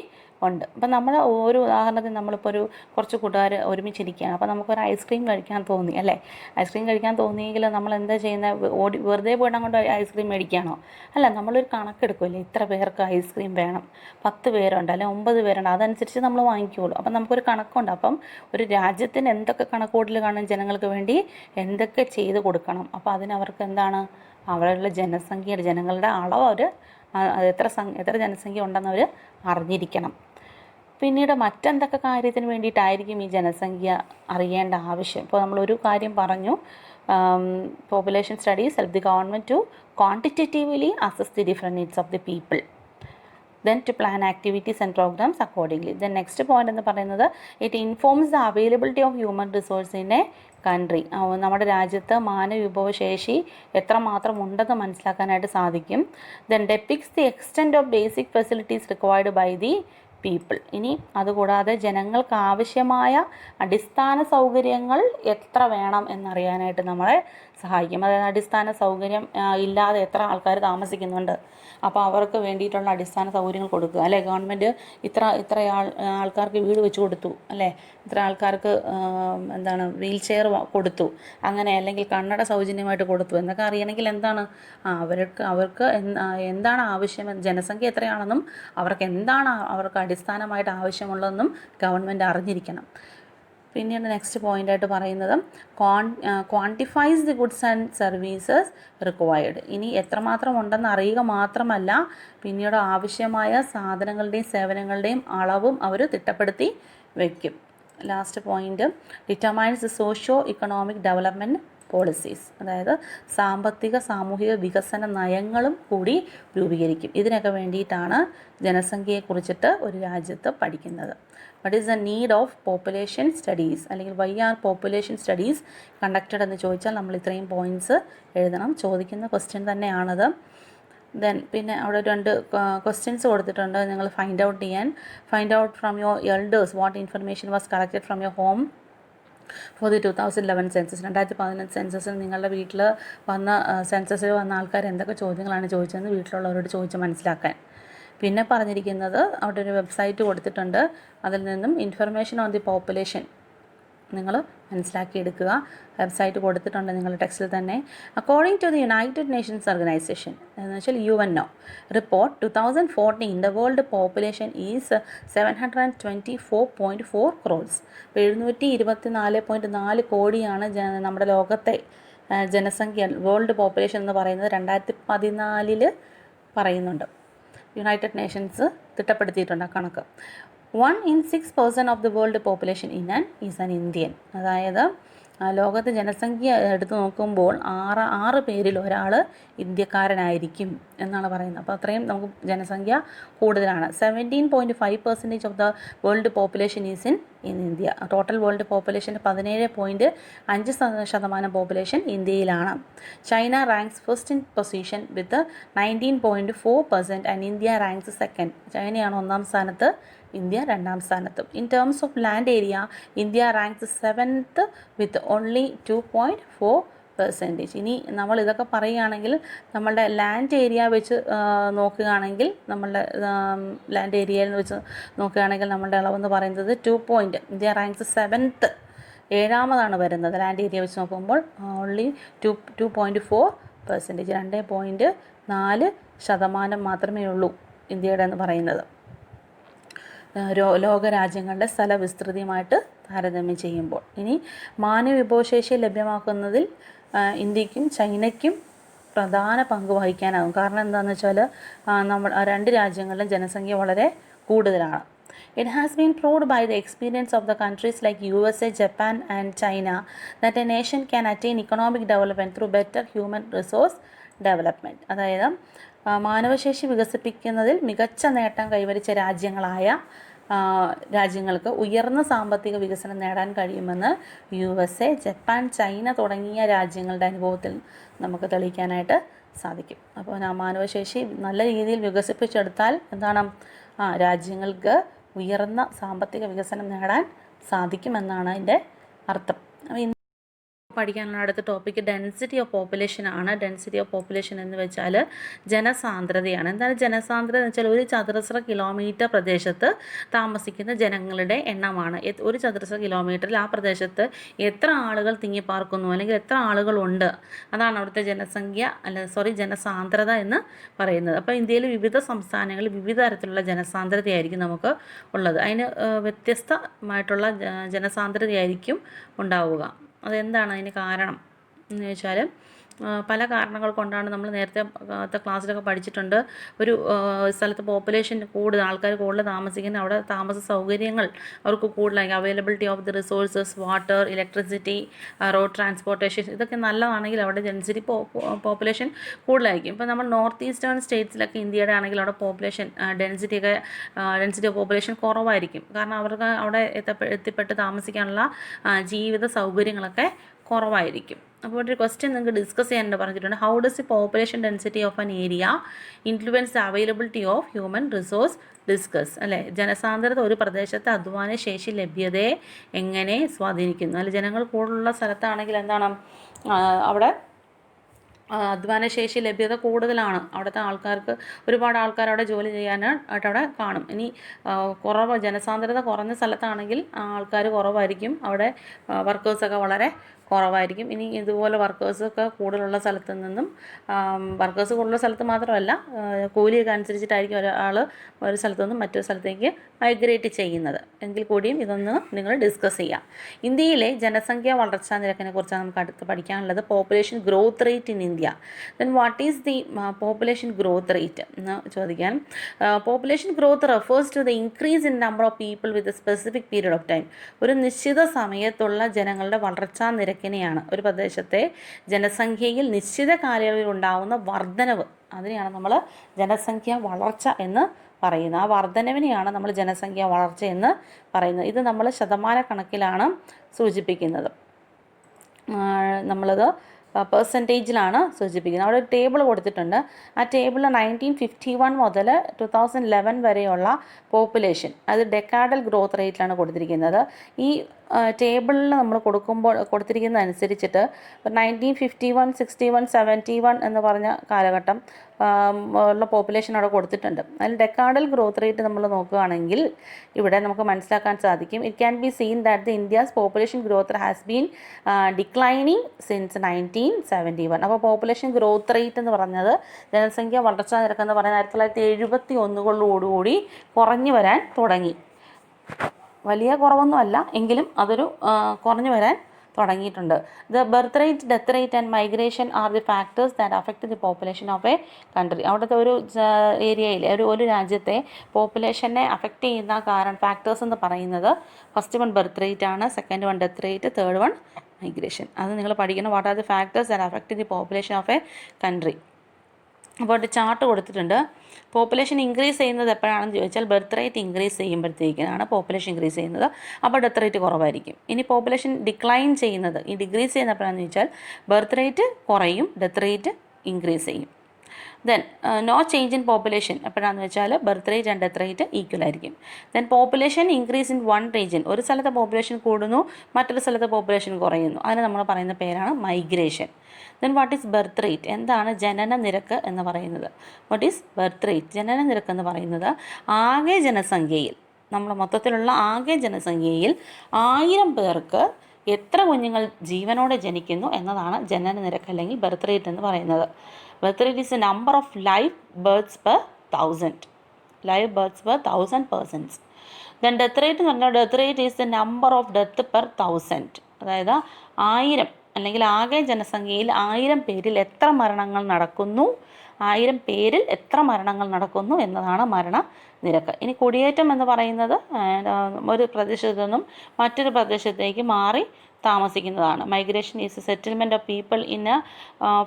ഉണ്ട്. അപ്പം നമ്മൾ ഒരു ഉദാഹരണത്തിന് നമ്മളിപ്പോൾ കുറച്ച് കൂട്ടുകാർ ഒരുമിച്ചിരിക്കുകയാണ്. അപ്പോൾ നമുക്കൊരു ഐസ്ക്രീം കഴിക്കാൻ തോന്നി അല്ലേ? ഐസ്ക്രീം കഴിക്കാൻ തോന്നിയെങ്കിൽ നമ്മൾ എന്താ ചെയ്യുന്നത്? വെറുതെ പോയിട്ട് അങ്ങോട്ട് ഐസ്ക്രീം മേടിക്കുകയാണോ? അല്ല, നമ്മളൊരു കണക്കെടുക്കുമല്ലേ, ഇത്ര പേർക്ക് ഐസ്ക്രീം വേണം, 10 പേരുണ്ട് അല്ലെങ്കിൽ 9 പേരുണ്ട്, അതനുസരിച്ച് നമ്മൾ വാങ്ങിക്കുകയുള്ളൂ. അപ്പം നമുക്കൊരു കണക്കുണ്ട്. അപ്പം ഒരു രാജ്യത്തിന് എന്തൊക്കെ കണക്കൂട്ടൽ കാണും, ജനങ്ങൾക്ക് വേണ്ടി എന്തൊക്കെ ചെയ്ത് കൊടുക്കണം. അപ്പോൾ അതിനവർക്ക് എന്താണ്, അവരുടെ ജനങ്ങളുടെ അളവ് അവർ എത്ര ജനസംഖ്യ ഉണ്ടെന്ന് അവർ അറിഞ്ഞിരിക്കണം. പിന്നീട് മറ്റെന്തൊക്കെ കാര്യത്തിന് വേണ്ടിയിട്ടായിരിക്കും ഈ ജനസംഖ്യ അറിയേണ്ട ആവശ്യം? ഇപ്പോൾ നമ്മളൊരു കാര്യം പറഞ്ഞു, population studies help the government to quantitatively assess the different needs of the people. Then to plan activities and programmes accordingly. Then next point എന്ന് പറയുന്നത് it informs the availability of human resource in a country. നമ്മുടെ രാജ്യത്ത് മാനവ വിഭവശേഷി എത്രമാത്രം ഉണ്ടെന്ന് മനസ്സിലാക്കാനായിട്ട് സാധിക്കും. Then depicts the extent of basic facilities required by the people. ഇനി അതുകൂടാതെ ജനങ്ങൾക്ക് ആവശ്യമായ അടിസ്ഥാന സൗകര്യങ്ങൾ എത്ര വേണം എന്നറിയാനായിട്ട് നമ്മളെ സഹായിക്കും. അതായത് അടിസ്ഥാന സൗകര്യം ഇല്ലാതെ എത്ര ആൾക്കാർ താമസിക്കുന്നുണ്ട്, അപ്പോൾ അവർക്ക് വേണ്ടിയിട്ടുള്ള അടിസ്ഥാന സൗകര്യങ്ങൾ കൊടുക്കുക, അല്ലേ? ഗവൺമെൻറ് ഇത്ര ആൾക്കാർക്ക് വീട് വെച്ച് കൊടുത്തു, അല്ലേ? ഇത്ര ആൾക്കാർക്ക് വീൽ ചെയർ കൊടുത്തു, അങ്ങനെ, അല്ലെങ്കിൽ കണ്ണട സൗജന്യമായിട്ട് കൊടുത്തു എന്നൊക്കെ അറിയണമെങ്കിൽ എന്താണ് അവർക്ക് എന്താണ് ആവശ്യം, ജനസംഖ്യ എത്രയാണെന്നും അവർക്ക് അവർക്ക് അടിസ്ഥാനമായിട്ട് ആവശ്യമുള്ളതെന്നും ഗവൺമെൻറ് അറിഞ്ഞിരിക്കണം. പിന്നീട് നെക്സ്റ്റ് പോയിൻ്റായിട്ട് പറയുന്നത് quantifies the goods and services required. ഇനി എത്രമാത്രം ഉണ്ടെന്ന് അറിയുക മാത്രമല്ല, പിന്നീട് ആവശ്യമായ സാധനങ്ങളുടെയും സേവനങ്ങളുടെയും അളവും അവർ തിട്ടപ്പെടുത്തി വയ്ക്കും. Last point determines socio economic development policies. അതായത് സാമ്പത്തിക സാമൂഹിക വികസന നയങ്ങളും കൂടി രൂപീകരിക്കും. ഇതിനൊക്കെ വേണ്ടിയിട്ടാണ് ജനസംഖ്യയെക്കുറിച്ചിട്ട് ഒരു രാജ്യത്ത് പഠിക്കുന്നത്. What is the need of population studies, അല്ലെങ്കിൽ why are population studies conducted എന്ന് ചോദിച്ചാൽ നമ്മൾ ഇത്രയും പോയിൻറ്റ്സ് എഴുതണം. ചോദിക്കുന്ന ക്വസ്റ്റ്യൻ തന്നെയാണത്. ദെൻ പിന്നെ അവിടെ 2 ക്വസ്റ്റ്യൻസ് കൊടുത്തിട്ടുണ്ട്, നിങ്ങൾ find out from your elders what information was collected from your home for the 2011 census. 2011 സെൻസസിൽ നിങ്ങളുടെ വീട്ടിൽ വന്ന സെൻസസിൽ വന്ന ആൾക്കാർ എന്തൊക്കെ ചോദ്യങ്ങളാണ് ചോദിച്ചതെന്ന് വീട്ടിലുള്ളവരോട് ചോദിച്ച് മനസ്സിലാക്കാൻ. പിന്നെ പറഞ്ഞിരിക്കുന്നത് അവിടെ ഒരു വെബ്സൈറ്റ് കൊടുത്തിട്ടുണ്ട്, അതിൽ നിന്നും ഇൻഫർമേഷൻ ഓൺ ദി പോപ്പുലേഷൻ നിങ്ങൾ മനസ്സിലാക്കിയെടുക്കുക. വെബ്സൈറ്റ് കൊടുത്തിട്ടുണ്ട് നിങ്ങളുടെ ടെക്സ്റ്റിൽ തന്നെ. According to the United Nations Organisation എന്ന് വെച്ചാൽ UNO report 2014 the world population is 724.4 crores. 724.4 കോടിയാണ് നമ്മുടെ ലോകത്തെ ജനസംഖ്യ, വേൾഡ് പോപ്പുലേഷൻ എന്ന് പറയുന്നത് 2014 പറയുന്നുണ്ട്. യുണൈറ്റഡ് നേഷൻസ് തിട്ടപ്പെടുത്തിയിട്ടുണ്ട് ആ കണക്ക്. 1 in 6 person of the world population is an Indian. അതായത് ലോകത്തെ ജനസംഖ്യ എടുത്തു നോക്കുമ്പോൾ 6 പേരിൽ ഒരാൾ ഇന്ത്യക്കാരനായിരിക്കും എന്നാണ് പറയുന്നത്. അപ്പോൾ അത്രയും നമുക്ക് ജനസംഖ്യ കൂടുതലാണ്. 17.5% of the world population is in India. Total world പോപ്പുലേഷൻ്റെ 17.5% പോപ്പുലേഷൻ ഇന്ത്യയിലാണ്. China ranks first in position with 19.4% and India ranks second. ചൈനയാണ് 1ാം സ്ഥാനത്ത്, ഇന്ത്യ 2ാം സ്ഥാനത്തും. In terms of land area India ranks 7th with only 2.4%. ഇനി നമ്മൾ ഇതൊക്കെ പറയുകയാണെങ്കിൽ നമ്മളുടെ ലാൻഡ് ഏരിയ വെച്ച് നോക്കുകയാണെങ്കിൽ, നമ്മളുടെ ലാൻഡ് ഏരിയയിൽ വെച്ച് നോക്കുകയാണെങ്കിൽ നമ്മളുടെ അളവെന്ന് പറയുന്നത് 2. ഇന്ത്യ റാങ്ക്സ് 7th, 7ാമതാണ് വരുന്നത്. ലാൻഡ് ഏരിയ വെച്ച് നോക്കുമ്പോൾ ഓൺലി 2.4%, 2.4% മാത്രമേ ഉള്ളൂ ഇന്ത്യയുടെ എന്ന് പറയുന്നത്. ലോകരാജ്യങ്ങളുടെ സ്ഥലവിസ്തൃതിയുമായിട്ട് താരതമ്യം ചെയ്യുമ്പോൾ. ഇനി മാനവ വിഭവശേഷി ലഭ്യമാക്കുന്നതിൽ ഇന്ത്യക്കും ചൈനയ്ക്കും പ്രധാന പങ്ക് വഹിക്കാനാകും. കാരണം എന്താണെന്ന് വെച്ചാൽ നമ്മൾ 2 രാജ്യങ്ങളിലും ജനസംഖ്യ വളരെ കൂടുതലാണ്. It has been proved by the experience of the countries like USA, Japan and China that a nation can attain economic development through better human resource development. അതായത് മാനവശേഷി വികസിപ്പിക്കുന്നതിൽ മികച്ച നേട്ടം കൈവരിച്ച രാജ്യങ്ങൾക്ക് ഉയർന്ന സാമ്പത്തിക വികസനം നേടാൻ കഴിയുമെന്ന് USA, ജപ്പാൻ, ചൈന തുടങ്ങിയ രാജ്യങ്ങളുടെ അനുഭവത്തിൽ നമുക്ക് തെളിയിക്കാനായിട്ട് സാധിക്കും. അപ്പോൾ മാനവശേഷി നല്ല രീതിയിൽ വികസിപ്പിച്ചെടുത്താൽ എന്താണ് രാജ്യങ്ങൾക്ക് ഉയർന്ന സാമ്പത്തിക വികസനം നേടാൻ സാധിക്കുമെന്നാണ് അതിൻ്റെ അർത്ഥം. പഠിക്കാനുള്ള അടുത്ത ടോപ്പിക്ക് ഡെൻസിറ്റി ഓഫ് പോപ്പുലേഷൻ ആണ്. ഡെൻസിറ്റി ഓഫ് പോപ്പുലേഷൻ എന്ന് വെച്ചാൽ ജനസാന്ദ്രതയാണ്. എന്താണ് ജനസാന്ദ്രത എന്ന് വെച്ചാൽ ഒരു ചതുരശ്ര കിലോമീറ്റർ പ്രദേശത്ത് താമസിക്കുന്ന ജനങ്ങളുടെ എണ്ണമാണ്. ഒരു ചതുരശ്ര കിലോമീറ്ററിൽ ആ പ്രദേശത്ത് എത്ര ആളുകൾ തിങ്ങിപ്പാർക്കുന്നു അല്ലെങ്കിൽ എത്ര ആളുകളുണ്ട്, അതാണ് അവിടുത്തെ ജനസാന്ദ്രത എന്ന് പറയുന്നത്. അപ്പോൾ ഇന്ത്യയിൽ വിവിധ സംസ്ഥാനങ്ങളിൽ വിവിധ തരത്തിലുള്ള ജനസാന്ദ്രതയായിരിക്കും നമുക്ക് ഉള്ളത്. അതിന് വ്യത്യസ്തമായിട്ടുള്ള ജനസാന്ദ്രതയായിരിക്കും ഉണ്ടാവുക. അതെന്താണ് അതിന് കാരണം എന്ന് ചോദിച്ചാൽ പല കാരണങ്ങൾ കൊണ്ടാണ് നമ്മൾ നേരത്തെ ക്ലാസ്സിലൊക്കെ പഠിച്ചിട്ടുണ്ട്. ഒരു സ്ഥലത്ത് പോപ്പുലേഷൻ കൂടുതൽ ആൾക്കാർ കൂടുതൽ താമസിക്കുന്ന അവിടെ താമസ സൗകര്യങ്ങൾ അവർക്ക് കൂടുതലായിരിക്കും. Availability of the resources, water, electricity, road transportation, ഇതൊക്കെ നല്ലതാണെങ്കിൽ അവിടെ ഡെൻസിറ്റി പോപ്പുലേഷൻ കൂടുതലായിരിക്കും. ഇപ്പോൾ നമ്മൾ നോർത്ത് ഈസ്റ്റേൺ സ്റ്റേറ്റ്സിലൊക്കെ ഇന്ത്യയുടെ ആണെങ്കിൽ അവിടെ പോപ്പുലേഷൻ ഡെൻസിറ്റി ഓഫ് പോപ്പുലേഷൻ കുറവായിരിക്കും. കാരണം അവർക്ക് അവിടെ എത്തിപ്പെട്ട് താമസിക്കാനുള്ള ജീവിത സൗകര്യങ്ങളൊക്കെ കുറവായിരിക്കും. അപ്പോൾ ഒരു ക്വസ്റ്റ്യൻ നിങ്ങൾക്ക് ഡിസ്കസ് ചെയ്യാനായിട്ട് പറഞ്ഞിട്ടുണ്ട്. How does the population density of an area influence the availability of human resource? Discuss. അല്ലേ, ജനസാന്ദ്രത ഒരു പ്രദേശത്തെ അധ്വാന ശേഷി ലഭ്യതയെ എങ്ങനെ സ്വാധീനിക്കുന്നു? അല്ലെ, ജനങ്ങൾ കൂടുതലുള്ള സ്ഥലത്താണെങ്കിൽ എന്താണ് അവിടെ അധ്വാനശേഷി ലഭ്യത കൂടുതലാണ്. അവിടുത്തെ ആൾക്കാർക്ക് ഒരുപാട് ആൾക്കാർ അവിടെ ജോലി ചെയ്യാനായിട്ട് അവിടെ കാണും. ഇനി ജനസാന്ദ്രത കുറഞ്ഞ സ്ഥലത്താണെങ്കിൽ ആൾക്കാർ കുറവായിരിക്കും, അവിടെ വർക്കേഴ്സൊക്കെ വളരെ കുറവായിരിക്കും. ഇനി ഇതുപോലെ വർക്കേഴ്സൊക്കെ കൂടുതലുള്ള സ്ഥലത്ത് നിന്നും വർക്കേഴ്സ് കൂടുതലുള്ള സ്ഥലത്ത് മാത്രമല്ല കൂലിയൊക്കെ അനുസരിച്ചിട്ടായിരിക്കും ഒരാൾ ഒരു സ്ഥലത്തു നിന്നും മറ്റൊരു സ്ഥലത്തേക്ക് മൈഗ്രേറ്റ് ചെയ്യുന്നത്. എങ്കിൽ കൂടിയും ഇതൊന്ന് നിങ്ങൾ ഡിസ്കസ് ചെയ്യാം. ഇന്ത്യയിലെ ജനസംഖ്യാ വളർച്ചാ നിരക്കിനെ കുറിച്ചാണ് നമുക്ക് അടുത്ത് പഠിക്കാനുള്ളത്. Population growth rate in India. Then what is the population growth rate എന്ന് ചോദിക്കാൻ. Population growth refers to the increase in number of people with a specific period of time. ഒരു നിശ്ചിത സമയത്തുള്ള ജനങ്ങളുടെ വളർച്ചാ നിരക്കിനെയാണ്, ഒരു പ്രദേശത്തെ ജനസംഖ്യയിൽ നിശ്ചിത കാലയളവിൽ ഉണ്ടാകുന്ന വർധനവ്, അതിനെയാണ് നമ്മൾ ജനസംഖ്യ വളർച്ച എന്ന് പറയുന്നത്. ആ വർധനവിനെയാണ് നമ്മൾ ജനസംഖ്യ വളർച്ച എന്ന് പറയുന്നത്. ഇത് നമ്മൾ ശതമാനക്കണക്കിലാണ് സൂചിപ്പിക്കുന്നത്. നമ്മളത് പെർസെൻറ്റേജിലാണ് സൂചിപ്പിക്കുന്നത്. അവിടെ ഒരു ടേബിൾ കൊടുത്തിട്ടുണ്ട്. ആ ടേബിളിൽ 1951 മുതൽ 2011 വരെയുള്ള പോപ്പുലേഷൻ അത് ഡെക്കാഡൽ ഗ്രോത്ത് റേറ്റിലാണ് കൊടുത്തിരിക്കുന്നത്. ഈ ടേബിളിൽ നമ്മൾ കൊടുത്തിരിക്കുന്നത് അനുസരിച്ചിട്ട് 1951, 61, 71 എന്ന് പറഞ്ഞ കാലഘട്ടം ഉള്ള പോപ്പുലേഷൻ അവിടെ കൊടുത്തിട്ടുണ്ട്. അതിൽ ഡെക്കാഡൽ ഗ്രോത്ത് റേറ്റ് നമ്മൾ നോക്കുകയാണെങ്കിൽ ഇവിടെ നമുക്ക് മനസ്സിലാക്കാൻ സാധിക്കും. It can be seen that the India's population growth has been declining since 1971. അപ്പോൾ പോപ്പുലേഷൻ ഗ്രോത്ത് റേറ്റ് എന്ന് പറഞ്ഞത് ജനസംഖ്യ വളർച്ചാ നിരക്ക് എന്ന് പറയുന്നത് 1971 കുറഞ്ഞു വരാൻ തുടങ്ങി. വലിയ കുറവൊന്നും അല്ല, എങ്കിലും അതൊരു കുറഞ്ഞു വരാൻ തുടങ്ങിയിട്ടുണ്ട്. The birth rate, death rate and migration R the factors that affect the population of a country. അവിടുത്തെ ഒരു ഏരിയയിൽ ഒരു രാജ്യത്തെ പോപ്പുലേഷനെ അഫക്റ്റ് ചെയ്യുന്ന ഫാക്ടേഴ്സ് എന്ന് പറയുന്നത് ഫസ്റ്റ് വൺ ബർത്ത് റേറ്റ് ആണ്, second one death rate, third one migration. അത് നിങ്ങൾ പഠിക്കണം. What are the factors that affect the population of a country. അപ്പോൾ ഒരു ചാർട്ട് കൊടുത്തിട്ടുണ്ട്. പോപ്പുലേഷൻ ഇൻക്രീസ് ചെയ്യുന്നത് എപ്പോഴാണെന്ന് ചോദിച്ചാൽ ബർത്ത് റേറ്റ് ഇൻക്രീസ് ചെയ്യുമ്പോഴത്തേക്കാണ് പോപ്പുലേഷൻ ഇൻക്രീസ് ചെയ്യുന്നത്. അപ്പോൾ ഡെത്ത് റേറ്റ് കുറവായിരിക്കും. ഇനി പോപ്പുലേഷൻ ഡിക്ലൈൻ ചെയ്യുന്നത്, ഈ ഡിക്രീസ് ചെയ്യുന്നത് എപ്പോഴാണെന്ന് ചോദിച്ചാൽ ബർത്ത് റേറ്റ് കുറയും, ഡെത്ത് റേറ്റ് ഇൻക്രീസ് ചെയ്യും. Then no change in population എപ്പോഴാണെന്ന് വെച്ചാൽ birth rate and death rate equal ആയിരിക്കും. Then population increase in one region, ഒരു സ്ഥലത്തെ പോപ്പുലേഷൻ കൂടുന്നു, മറ്റൊരു സ്ഥലത്തെ പോപ്പുലേഷൻ കുറയുന്നു, അതിന് നമ്മൾ പറയുന്ന പേരാണ് migration. Then what is birth rate, എന്താണ് ജനന നിരക്ക് എന്ന് പറയുന്നത്? What is birth rate? ജനന നിരക്ക് എന്ന് പറയുന്നത് ആകെ ജനസംഖ്യയിൽ, നമ്മൾ മൊത്തത്തിലുള്ള ആകെ ജനസംഖ്യയിൽ 1000 പേർക്ക് എത്ര കുഞ്ഞുങ്ങൾ ജീവനോടെ ജനിക്കുന്നു എന്നതാണ് ജനന നിരക്ക് അല്ലെങ്കിൽ ബർത്ത് റേറ്റ് എന്ന് പറയുന്നത്. Birth rate is A number of live birth per 1000 persons. Then death rate എന്ന് പറഞ്ഞാൽ death rate is the number of death per 1000. അതായത് 1000 അല്ലെങ്കിൽ ആകെ ജനസംഖ്യയിൽ 1000 പേരിൽ എത്ര മരണങ്ങൾ നടക്കുന്നു, 1000 പേരിൽ എത്ര മരണങ്ങൾ നടക്കുന്നു എന്നതാണ് മരണ നിരക്ക്. ഇനി കുടിയേറ്റം എന്ന് പറയുന്നത് ഒരു പ്രദേശത്തു നിന്നും മറ്റൊരു പ്രദേശത്തേക്ക് മാറി താമസിക്കുന്നതാണ്. Migration is a settlement of people in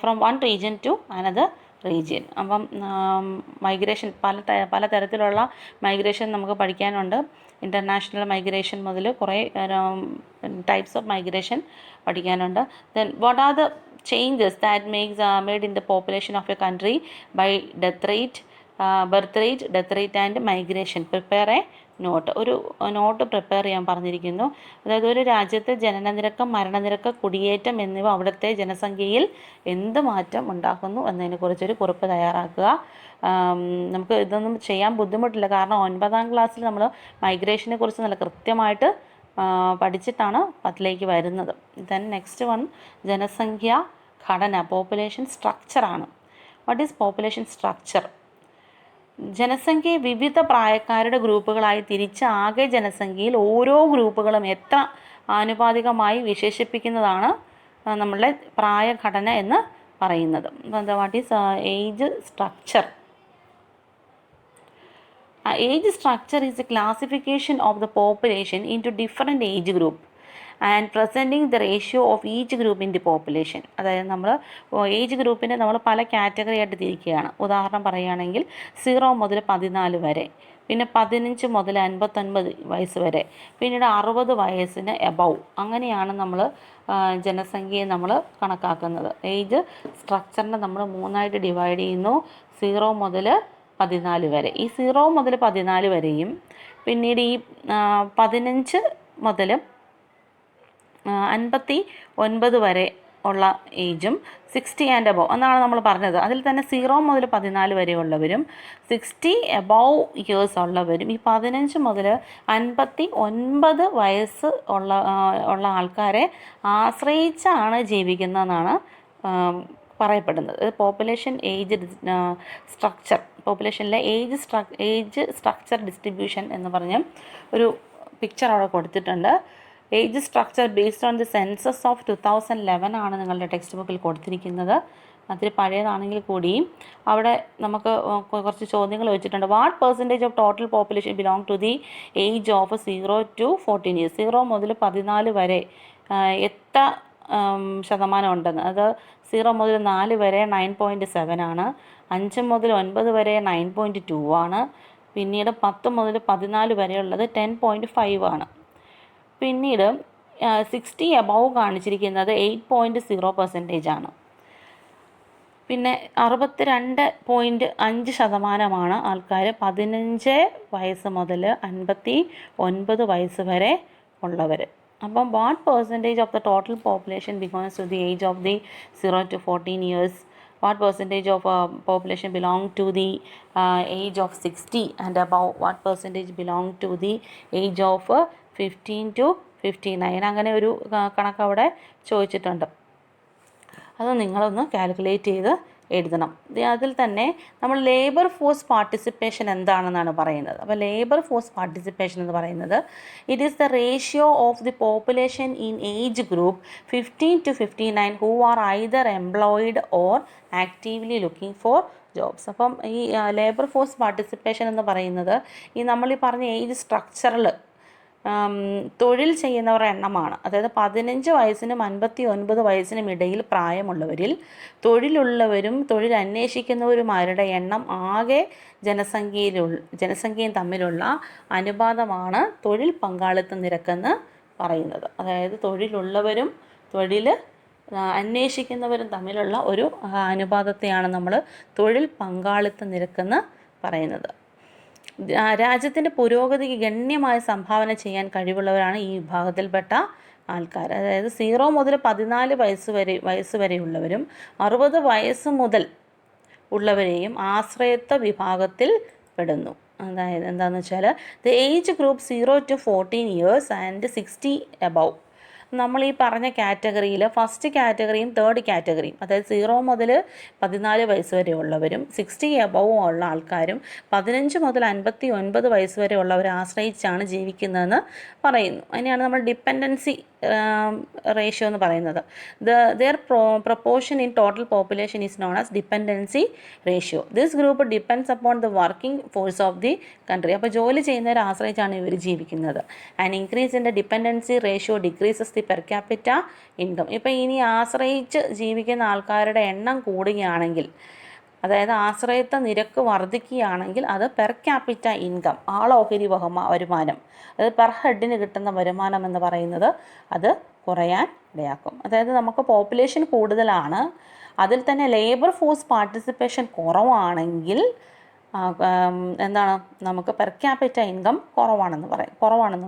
from one region to another region. അപ്പം മൈഗ്രേഷൻ പല തരത്തിലുള്ള മൈഗ്രേഷൻ നമുക്ക് പഠിക്കാനുണ്ട്. ഇൻ്റർനാഷണൽ മൈഗ്രേഷൻ മുതൽ കുറേ ടൈപ്സ് ഓഫ് മൈഗ്രേഷൻ പഠിക്കാനുണ്ട്. Then what are the changes that made in the population of a country by death rate, birth rate, death rate and migration. Prepare a note, ഒരു note prepare ചെയ്യാൻ പറഞ്ഞിരിക്കുന്നു. അതായത് ഒരു രാജ്യത്തെ ജനനനിരക്ക്, മരണനിരക്ക്, കുടിയേറ്റം എന്നിവ അവിടുത്തെ ജനസംഖ്യയിൽ എന്ത് മാറ്റം ഉണ്ടാക്കുന്നു എന്നതിനെക്കുറിച്ചൊരു കുറിപ്പ് തയ്യാറാക്കുക. നമുക്ക് ഇതൊന്നും ചെയ്യാൻ ബുദ്ധിമുട്ടില്ല, കാരണം 9ാം ക്ലാസ്സിൽ നമ്മൾ മൈഗ്രേഷനെ കുറിച്ച് നല്ല കൃത്യമായിട്ട് പഠിച്ചിട്ടാണ് 10ലേക്ക് വരുന്നത്. ദെൻ നെക്സ്റ്റ് വൺ ജനസംഖ്യ ഘടന, പോപ്പുലേഷൻ സ്ട്രക്ചറാണ്. What is population structure? ജനസംഖ്യയെ വിവിധ പ്രായക്കാരുടെ ഗ്രൂപ്പുകളായി തിരിച്ച് ആകെ ജനസംഖ്യയിൽ ഓരോ ഗ്രൂപ്പുകളും എത്ര ആനുപാതികമായി വിശേഷിപ്പിക്കുന്നതാണ് നമ്മളുടെ പ്രായഘടന എന്ന് പറയുന്നത്. What is age structure? Age structure is a classification of the population into different age group and presenting the ratio of each group in the population. അതായത് നമ്മൾ ഏജ് ഗ്രൂപ്പിനെ നമ്മൾ പല കാറ്റഗറി ആയിട്ട് തിരിക്കുകയാണ്. ഉദാഹരണം പറയുകയാണെങ്കിൽ 0 മുതൽ 14 വരെ, പിന്നെ 15 മുതൽ 59 വയസ്സ് വരെ, പിന്നീട് 60 വയസ്സിന് എബവ്. അങ്ങനെയാണ് നമ്മൾ ജനസംഖ്യയെ നമ്മൾ കണക്കാക്കുന്നത്. ഏജ് സ്ട്രക്ചറിനെ നമ്മൾ 3ആയിട്ട് ഡിവൈഡ് ചെയ്യുന്നു. 0 മുതൽ 14 വരെ. ഈ 0 മുതൽ 14 വരെയും പിന്നീട് ഈ 15 മുതൽ 59 വരെ ഉള്ള ഏജും 60 ആൻഡ് എബവ് എന്നാണ് നമ്മൾ പറഞ്ഞത്. അതിൽ തന്നെ 0 മുതൽ 14 വരെ ഉള്ളവരും 60 എബവ് ഇയേഴ്സ് ഉള്ളവരും ഈ 15 മുതൽ 59 വയസ്സ് ഉള്ള ആൾക്കാരെ ആശ്രയിച്ചാണ് ജീവിക്കുന്നതെന്നാണ് പറയപ്പെടുന്നത്. പോപ്പുലേഷൻ ഏജ് സ്ട്രക്ചർ, പോപ്പുലേഷനിലെ ഏജ് സ്ട്രക്ചർ ഡിസ്ട്രിബ്യൂഷൻ എന്ന് പറഞ്ഞ് ഒരു പിക്ചർ അവിടെ കൊടുത്തിട്ടുണ്ട്. Age structure based on the census of 2011 ആണ് നിങ്ങളുടെ ടെക്സ്റ്റ് ബുക്കിൽ കൊടുത്തിരിക്കുന്നത്. അതിൽ പഴയതാണെങ്കിൽ കൂടിയും അവിടെ നമുക്ക് കുറച്ച് ചോദ്യങ്ങൾ വെച്ചിട്ടുണ്ട്. What percentage of total population belong to the age of 0 to 14 years? 0 മുതൽ 14 വരെ എത്ര ശതമാനം ഉണ്ടെന്ന്. അത് 0 മുതൽ 4 വരെ 9.7 ആണ്, 5 മുതൽ 9 വരെ 9.2 ആണ്, പിന്നീട് 10 മുതൽ 14 വരെയുള്ളത് 10.5 ആണ്. പിന്നീട് 60 എബവ് കാണിച്ചിരിക്കുന്നത് 8.0% ആണ്. പിന്നെ 62.5% ആൾക്കാർ 15 വയസ്സ് മുതൽ 59 വയസ്സ് വരെ ഉള്ളവർ. അപ്പം what percentage of the total population belongs to the age of the 0 to 14 years? What percentage of population belong to the age of 60 and above? What percentage belong to the age of 15 to 59? അങ്ങനെ ഒരു കണക്ക് അവിടെ ചോദിച്ചിട്ടുണ്ട്. അത് നിങ്ങളൊന്ന് calculate ചെയ്ത് എഴുതണം. അതിൽ തന്നെ നമ്മൾ ലേബർ ഫോഴ്സ് പാർട്ടിസിപ്പേഷൻ എന്താണെന്നാണ് പറയുന്നത്. അപ്പോൾ ലേബർ ഫോഴ്സ് പാർട്ടിസിപ്പേഷൻ എന്ന് പറയുന്നത് it is the ratio of the population in age group 15 to 59 who are either employed or actively looking for jobs. അപ്പം ഈ ലേബർ ഫോഴ്സ് പാർട്ടിസിപ്പേഷൻ എന്ന് പറയുന്നത് ഈ നമ്മൾ ഈ പറഞ്ഞ ഏജ് സ്ട്രക്ചറിൽ തൊഴിൽ ചെയ്യുന്നവരുടെ എണ്ണമാണ്. അതായത് 15 വയസ്സിനും 59 വയസ്സിനും ഇടയിൽ പ്രായമുള്ളവരിൽ തൊഴിലുള്ളവരും തൊഴിൽ അന്വേഷിക്കുന്നവരുമാരുടെ എണ്ണം ആകെ ജനസംഖ്യയും തമ്മിലുള്ള അനുപാതമാണ് തൊഴിൽ പങ്കാളിത്ത നിരക്കെന്ന് പറയുന്നത്. അതായത് തൊഴിലുള്ളവരും തൊഴിൽ അന്വേഷിക്കുന്നവരും തമ്മിലുള്ള ഒരു അനുപാതത്തെയാണ് നമ്മൾ തൊഴിൽ പങ്കാളിത്ത നിരക്കെന്ന് പറയുന്നത്. രാജ്യത്തിൻ്റെ പുരോഗതിക്ക് ഗണ്യമായ സംഭാവന ചെയ്യാൻ കഴിവുള്ളവരാണ് ഈ വിഭാഗത്തിൽപ്പെട്ട ആൾക്കാർ. അതായത് 0 മുതൽ 14 വയസ്സ് വരെയുള്ളവരും 60 വയസ്സ് മുതൽ ഉള്ളവരെയും ആശ്രയത്വ വിഭാഗത്തിൽ പെടുന്നു. അതായത് എന്താണെന്ന് വെച്ചാൽ the age group 0 to 14 years and 60 above. നമ്മൾ ഈ പറഞ്ഞ കാറ്റഗറിയിൽ ഫസ്റ്റ് കാറ്റഗറിയും തേർഡ് കാറ്റഗറിയും, അതായത് 0 മുതൽ 14 വയസ്സ് വരെ ഉള്ളവരും 60 എബവും ഉള്ള ആൾക്കാരും 15 മുതൽ 59 വയസ്സ് വരെ ഉള്ളവരെ ആശ്രയിച്ചാണ് ജീവിക്കുന്നതെന്ന് പറയുന്നു. അതിനെയാണ് നമ്മൾ ഡിപ്പെൻഡൻസി റേഷ്യോ എന്ന് പറയുന്നത്. their proportion in total population is known as dependency ratio. This group depends upon the working force of the country. അപ്പോൾ ജോലി ചെയ്യുന്നവരെ ആശ്രയിച്ചാണ് ഇവർ ജീവിക്കുന്നത്. An increase in the dependency ratio decreases the per capita income. ഇപ്പോൾ ഇനി ആശ്രയിച്ച് ജീവിക്കുന്ന ആൾക്കാരുടെ എണ്ണം കൂടുകയാണെങ്കിൽ, അതായത് ആശ്രയത്വ നിരക്ക് വർദ്ധിക്കുകയാണെങ്കിൽ അത് പെർ ക്യാപിറ്റ ഇൻകം, ആളോഹരി വരുമാനം, അത് പെർ ഹെഡിന് കിട്ടുന്ന വരുമാനം എന്ന് പറയുന്നത് അത് കുറയാൻ ഇടയാക്കും. അതായത് നമുക്ക് പോപ്പുലേഷൻ കൂടുതലാണ്, അതിൽ തന്നെ ലേബർ ഫോഴ്സ് പാർട്ടിസിപ്പേഷൻ കുറവാണെങ്കിൽ എന്താണ്, നമുക്ക് പെർ ക്യാപിറ്റ ഇൻകം കുറവാണെന്ന്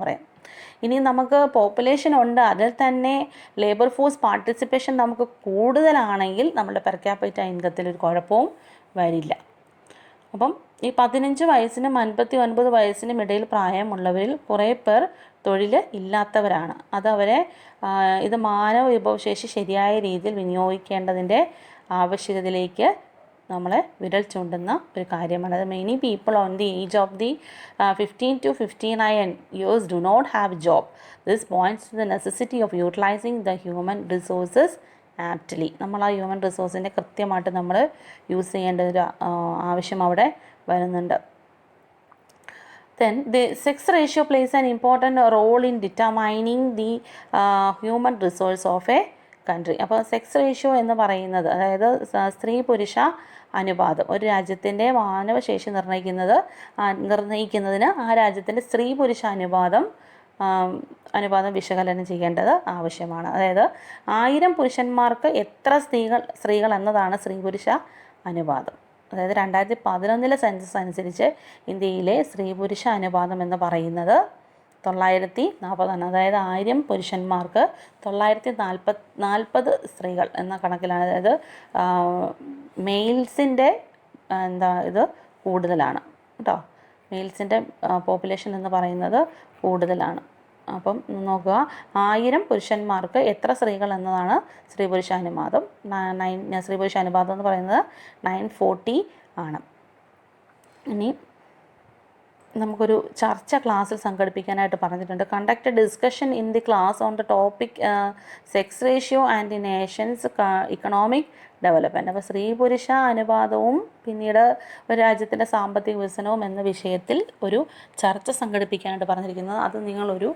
പറയാം. ഇനി നമുക്ക് പോപ്പുലേഷൻ ഉണ്ട്, അതിൽ തന്നെ ലേബർ ഫോഴ്സ് പാർട്ടിസിപ്പേഷൻ നമുക്ക് കൂടുതലാണെങ്കിൽ നമ്മുടെ പെർ ക്യാപിറ്റ ഇൻകത്തിൽ ഒരു കുഴപ്പവും വരില്ല. അപ്പം ഈ 15 വയസ്സിനും 59 വയസ്സിനും ഇടയിൽ പ്രായമുള്ളവരിൽ കുറേ പേർ തൊഴിൽ ഇല്ലാത്തവരാണ്. അതവരെ ഇത് മാനവ വിഭവശേഷി ശരിയായ രീതിയിൽ വിനിയോഗിക്കേണ്ടതിൻ്റെ ആവശ്യകതയിലേക്ക് നമ്മളെ വിരൽ ചൂണ്ടുന്ന ഒരു കാര്യമാണ്. അത് many people on the age of the 15 to 59 years do not have job. This points to the necessity of utilizing the human resources aptly. നമ്മൾ ആ ഹ്യൂമൻ റിസോഴ്സിനെ കൃത്യമായിട്ട് നമ്മൾ യൂസ് ചെയ്യേണ്ട ഒരു ആവശ്യം അവിടെ വരുന്നുണ്ട്. Then the sex ratio plays an important role in determining the human resource of a country. അപ്പോൾ സെക്സ് റേഷ്യോ എന്ന് പറയുന്നത്, അതായത് സ്ത്രീ പുരുഷ അനുപാതം, ഒരു രാജ്യത്തിൻ്റെ മാനവശേഷി നിർണ്ണയിക്കുന്നതിന് ആ രാജ്യത്തിൻ്റെ സ്ത്രീ പുരുഷ അനുപാതം വിശകലനം ചെയ്യേണ്ടത് ആവശ്യമാണ്. അതായത് 1000 പുരുഷന്മാർക്ക് എത്ര സ്ത്രീകൾ എന്നതാണ് സ്ത്രീ പുരുഷ അനുപാതം. അതായത് 2011 സെൻസസ് അനുസരിച്ച് ഇന്ത്യയിലെ സ്ത്രീ പുരുഷ അനുപാതം എന്ന് പറയുന്നത് 940. അതായത് 1000 പുരുഷന്മാർക്ക് 940 സ്ത്രീകൾ എന്ന കണക്കിലാണ്. അതായത് മെയിൽസിൻ്റെ ഇത് കൂടുതലാണ് കേട്ടോ. മെയിൽസിൻ്റെ പോപ്പുലേഷൻ എന്ന് പറയുന്നത് കൂടുതലാണ്. അപ്പം നോക്കുക, 1000 പുരുഷന്മാർക്ക് എത്ര സ്ത്രീകൾ എന്നതാണ് സ്ത്രീ പുരുഷ അനുപാതം. സ്ത്രീ പുരുഷ അനുപാതം എന്ന് പറയുന്നത് 940 ആണ്. ഇനി നമുക്കൊരു ചർച്ച ക്ലാസ്സിൽ സംഘടിപ്പിക്കാനായിട്ട് പറഞ്ഞിട്ടുണ്ട്. Conduct A discussion in the class on the topic sex ratio and the Nations economic development. അപ്പോൾ സ്ത്രീ പുരുഷ അനുപാതവും പിന്നീട് ഒരു രാജ്യത്തിൻ്റെ സാമ്പത്തിക വികസനവും എന്ന വിഷയത്തിൽ ഒരു ചർച്ച സംഘടിപ്പിക്കാനായിട്ട് പറഞ്ഞിരിക്കുന്നത്. അത് നിങ്ങളൊരു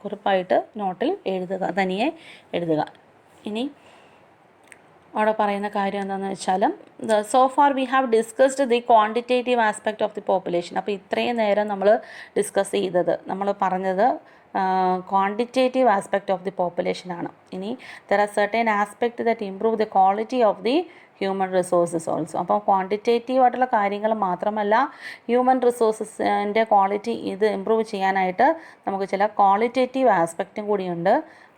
കുറിപ്പായിട്ട് നോട്ടിൽ എഴുതുക, തനിയെ എഴുതുക. ഇനി അവിടെ പറയുന്ന കാര്യം എന്താണെന്ന് വെച്ചാൽ, so far we have discussed the quantitative aspect of the population. അപ്പോൾ ഇത്രയും നേരം നമ്മൾ ഡിസ്കസ് ചെയ്തത്, നമ്മൾ പറഞ്ഞത് ക്വാണ്ടിറ്റേറ്റീവ് ആസ്പെക്റ്റ് ഓഫ് ദി പോപ്പുലേഷനാണ്. ഇനി there are certain aspect that improve the quality of the human resources also. അപ്പോൾ ക്വാണ്ടിറ്റേറ്റീവ് ആയിട്ടുള്ള കാര്യങ്ങൾ മാത്രമല്ല, ഹ്യൂമൻ റിസോഴ്സസിൻ്റെ ക്വാളിറ്റി ഇത് ഇമ്പ്രൂവ് ചെയ്യാനായിട്ട് നമുക്ക് ചില ക്വാളിറ്റേറ്റീവ് ആസ്പെക്റ്റും കൂടിയുണ്ട്.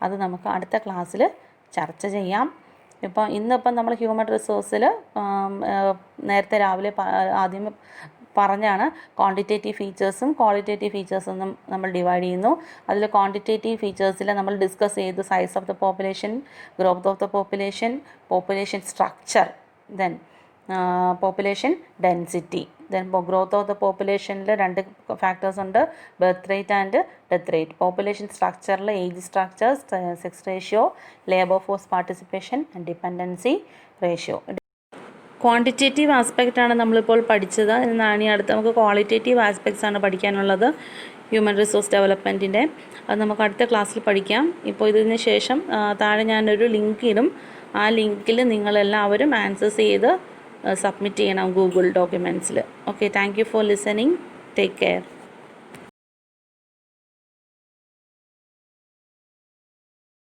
അത് നമുക്ക് അടുത്ത ക്ലാസ്സിൽ ചർച്ച ചെയ്യാം. ഇന്നിപ്പം നമ്മൾ ഹ്യൂമൻ റിസോഴ്സിൽ നേരത്തെ രാവിലെ ആദ്യം പറഞ്ഞാണ് ക്വാണ്ടിറ്റേറ്റീവ് ഫീച്ചേഴ്സും ക്വാളിറ്റേറ്റീവ് ഫീച്ചേഴ്സെന്നും നമ്മൾ ഡിവൈഡ് ചെയ്യുന്നു. അതിൽ ക്വാണ്ടിറ്റേറ്റീവ് ഫീച്ചേഴ്സിൽ നമ്മൾ ഡിസ്കസ് ചെയ്തു size of the population, growth of the population structure, then population density. Then growth of the പോപ്പുലേഷനിൽ 2 ഫാക്ടേഴ്സ് ഉണ്ട്, birth rate and death rate. Population സ്ട്രക്ചറിൽ age structure, sex ratio, labour force participation and dependency ratio. Quantitative ആസ്പെക്റ്റാണ് നമ്മളിപ്പോൾ പഠിച്ചത്. ഇനി അടുത്ത് നമുക്ക് qualitative aspects ആണ് പഠിക്കാനുള്ളത് ഹ്യൂമൻ റിസോഴ്സ് ഡെവലപ്മെൻറ്റിൻ്റെ. അത് നമുക്ക് അടുത്ത ക്ലാസ്സിൽ പഠിക്കാം. ഇപ്പോൾ ഇതിന് ശേഷം താഴെ ഞാനൊരു ലിങ്ക് ഇടും. ആ ലിങ്കിൽ നിങ്ങളെല്ലാവരും ആൻസേഴ്സ് ചെയ്ത് സബ്മിറ്റ് ചെയ്യണം ഗൂഗിൾ ഡോക്യുമെൻറ്റ്സിൽ. Okay, thank you for listening. Take care.